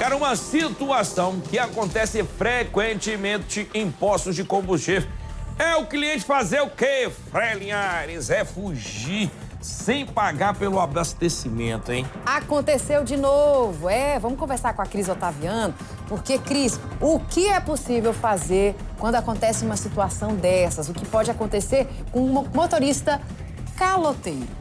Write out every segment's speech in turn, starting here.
Cara, uma situação que acontece frequentemente em postos de combustível é o cliente fazer o quê, Frei Linhares? É fugir sem pagar pelo abastecimento, hein? Aconteceu de novo. Vamos conversar com a Cris Otaviano, porque, Cris, o que é possível fazer quando acontece uma situação dessas? O que pode acontecer com um motorista caloteiro?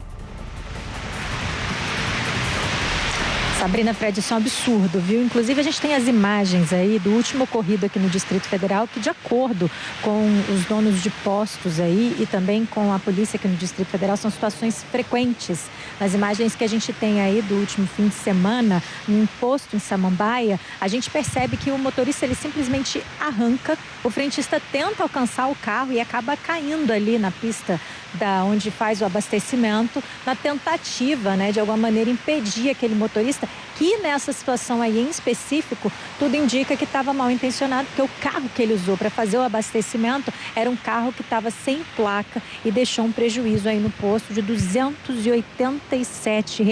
Sabrina, Fred, isso é um absurdo, viu? Inclusive, a gente tem as imagens aí do último ocorrido aqui no Distrito Federal, que, de acordo com os donos de postos aí e também com a polícia aqui no Distrito Federal, são situações frequentes. Nas imagens que a gente tem aí do último fim de semana, num posto em Samambaia, a gente percebe que o motorista, ele simplesmente arranca, o frentista tenta alcançar o carro e acaba caindo ali na pista da onde faz o abastecimento, na tentativa, né, de alguma maneira impedir aquele motorista, que nessa situação aí em específico, tudo indica que estava mal intencionado, porque o carro que ele usou para fazer o abastecimento era um carro que estava sem placa e deixou um prejuízo aí no posto de R$ 287.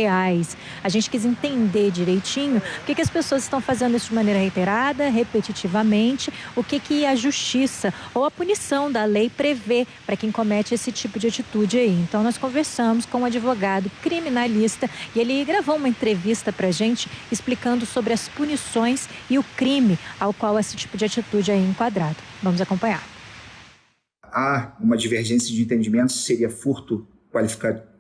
A gente quis entender direitinho por que as pessoas estão fazendo isso de maneira reiterada, repetitivamente, o que a justiça ou a punição da lei prevê para quem comete esse tipo de atitude aí. Então, nós conversamos com um advogado criminalista e ele gravou uma entrevista para a gente explicando sobre as punições e o crime ao qual esse tipo de atitude é enquadrado. Vamos acompanhar. Há uma divergência de entendimento se seria furto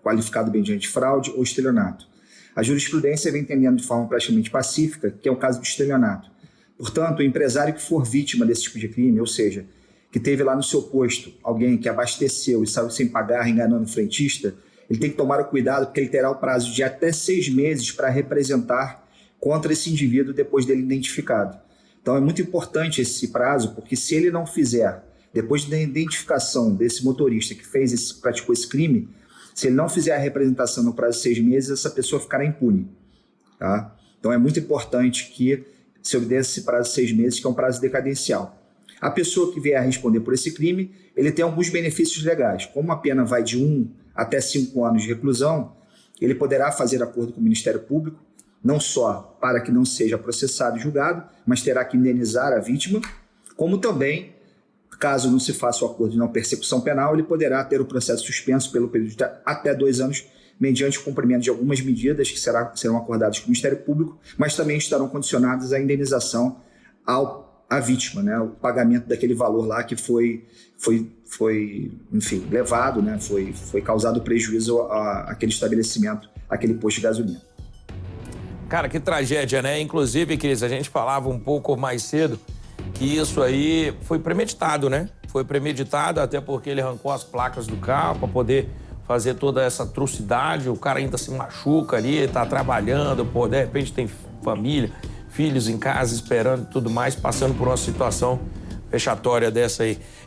qualificado mediante fraude ou estelionato. A jurisprudência vem entendendo de forma praticamente pacífica que é o caso do estelionato. Portanto, o empresário que for vítima desse tipo de crime, ou seja, que teve lá no seu posto alguém que abasteceu e saiu sem pagar, enganando o frentista, ele tem que tomar o cuidado porque ele terá o prazo de até 6 meses para representar contra esse indivíduo depois dele identificado. Então é muito importante esse prazo, porque se ele não fizer, depois da identificação desse motorista que praticou esse crime, se ele não fizer a representação no prazo de 6 meses, essa pessoa ficará impune. Tá? Então é muito importante que se obedeça esse prazo de 6 meses, que é um prazo decadencial. A pessoa que vier a responder por esse crime, ele tem alguns benefícios legais. Como a pena vai de 1 até 5 anos de reclusão, ele poderá fazer acordo com o Ministério Público, não só para que não seja processado e julgado, mas terá que indenizar a vítima, como também, caso não se faça o acordo de não persecução penal, ele poderá ter o processo suspenso pelo período de até 2 anos, mediante o cumprimento de algumas medidas que serão acordadas com o Ministério Público, mas também estarão condicionadas à indenização à vítima, né? O pagamento daquele valor lá que foi enfim, levado, né? Foi causado prejuízo àquele estabelecimento, àquele posto de gasolina. Cara, que tragédia, né? Inclusive, Cris, a gente falava um pouco mais cedo que isso aí foi premeditado, né? Foi premeditado até porque ele arrancou as placas do carro para poder fazer toda essa atrocidade. O cara ainda se machuca ali, tá trabalhando, pô, de repente tem família, filhos em casa esperando e tudo mais, passando por uma situação vexatória dessa aí.